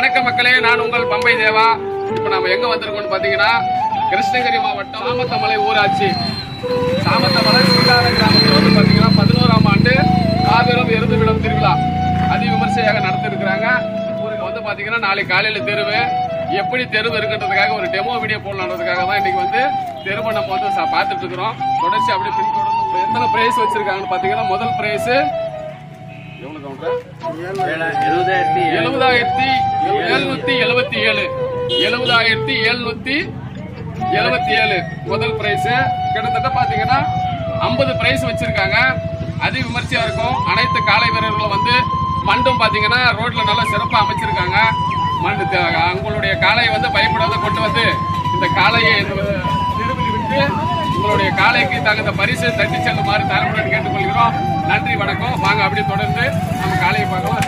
வணக்கம் மக்களே, நான் உங்கள் பம்பை தேவா. இப்போ நம்ம எங்க வந்திருக்கோம்னு பாத்தீங்கன்னா கிருஷ்ணகிரி மாவட்டம் சாமத்தமலை ஊராட்சி சாமத்தமலை சீதார கிராமத்தில் வந்து பாத்தீங்கன்னா 11ஆம் ஆண்டு மாபெரும் எருது விடும் திருவிழா அதி விமர்சையாக நடத்திருக்கிறாங்க. ஊருக்கு வந்து பாத்தீங்கன்னா நாளைக்கு காலையில தெருவு எப்படி தெருவு இருக்குன்றதுக்காக ஒரு டெமோ வீடியோ போடலான்றதுக்காக தான் இன்னைக்கு வந்து தெருவை நம்ம வந்து பார்த்துட்டு இருக்கிறோம். தொடர்ச்சி அப்படியே பின்தொடர்ந்து எத்தனை பிரைஸ் வச்சிருக்காங்கன்னு பாத்தீங்கன்னா முதல் பிரைஸ் 70,777 முதல் பிரைஸ். கிட்டத்தட்ட பாத்தீங்கன்னா 50 பிரைஸ் வச்சிருக்காங்க. அதி விமர்சையா இருக்கும். அனைத்து காளை வீரர்களும் வந்து மண்டும் பாத்தீங்கன்னா ரோட்ல நல்லா சிறப்பா அமைச்சிருக்காங்க. உங்களுடைய காளையை வந்து பயப்படாத கொண்டு வந்து இந்த காளையை திரும்பி விட்டு உங்களுடைய காளைக்கு தகுந்த பரிசு தட்டி செல்லுமாறு தலைமுடன் கேட்டுக்கொள்கிறோம். நன்றி, வணக்கம். வாங்க அப்படியே தொடர்ந்து நம்ம காளையை பார்க்கலாம்.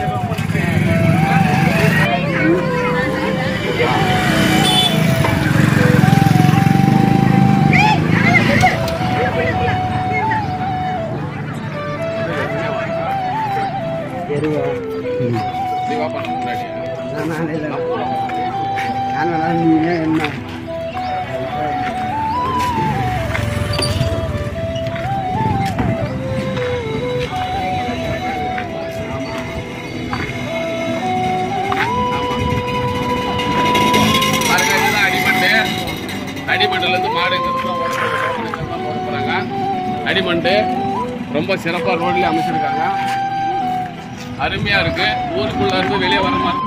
அடிமண்டுல இருந்து மாடு போறாங்க. அடிமண்டு ரொம்ப சிறப்பா ரோட்ல அமைச்சிருக்காங்க. அருமையா இருக்கு. ஊருக்குள்ள இருந்து வெளியே வர மாதிரி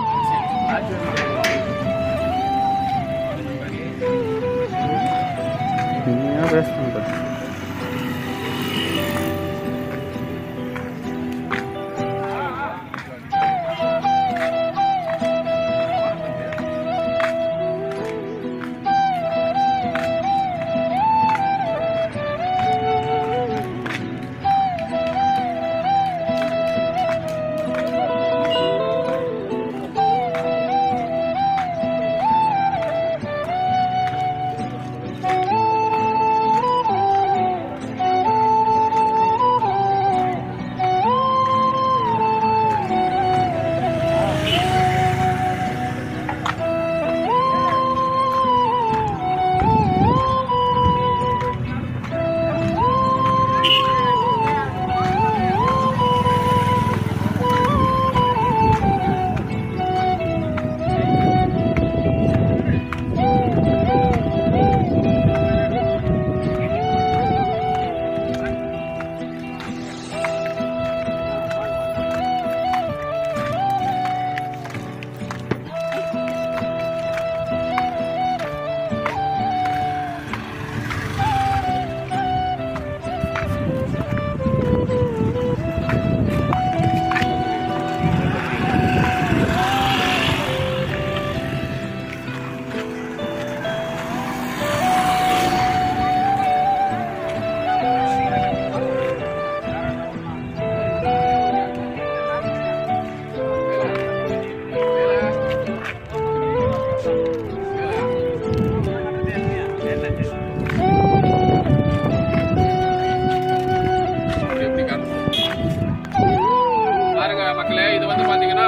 மக்களே. இது வந்து பாத்தீங்கன்னா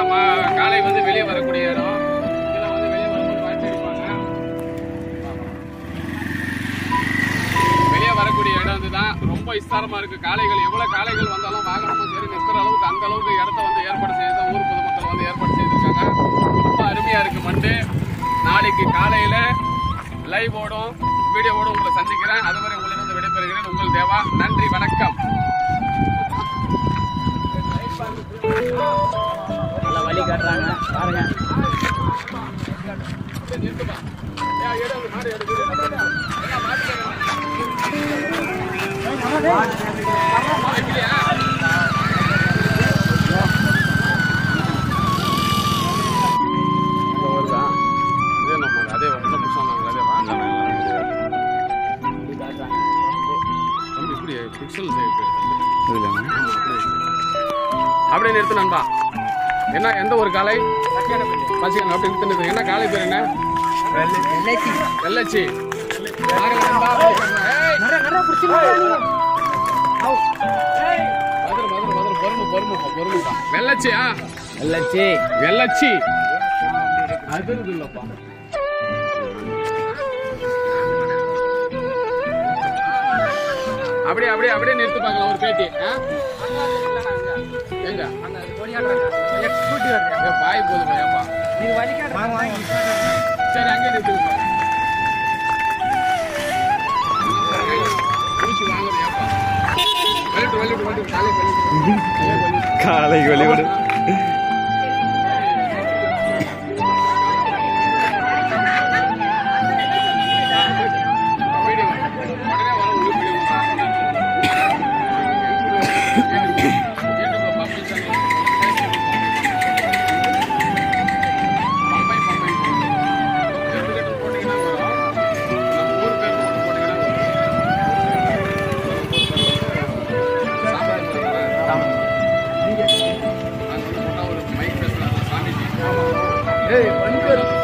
காளை வந்து வெளியே வரக்கூடிய இடம். இதுல வந்து வெளியே வரும்போது மாற்றி அடிப்பாங்க. வெளியே வரக்கூடிய இடம் இதுதான். ரொம்ப விஸ்தாரமா இருக்கு. காளைகள் எவ்வளவு காளைகள் வந்தாலும் வாகனமும் சரி நிற்கிற அளவுக்கு அந்த அளவுக்கு இடத்த வந்து ஏற்பாடு செய்து ஊர் பொதுமக்கள் வந்து ஏற்பாடு செய்திருக்காங்க. ரொம்ப அருமையா இருக்கு மண்டு. நாளைக்கு காலையில லைவ் ஓடும், வீடியோவோட உங்களை சந்திக்கிறேன். அதுவரை உங்களிடம் விடைபெறுகிறேன். உங்கள் தேவா. நன்றி, வணக்கம். வழி காட்டுறாங்க பாருங்க. அதே ஒன்றும் புதுசாக இப்படி பிக்சல் அப்படியே நிறுத்து நண்பா. என்ன எந்த ஒரு காளை பசிக்கணும் அப்படி நிறுத்து. என்ன காளை பேர் என்ன? வெள்ளச்சி. வெள்ளச்சி. வெள்ளச்சி. அது இல்லப்பா. அப்படியே அப்படியே அப்படியே நிறுத்து பார்க்கலாம் ஒரு பேட்டி. எங்க பாய் போதும் ஏப்பா. சரி அங்கே நிறுத்து. காலைக்கு வெளிவிடு. Hey,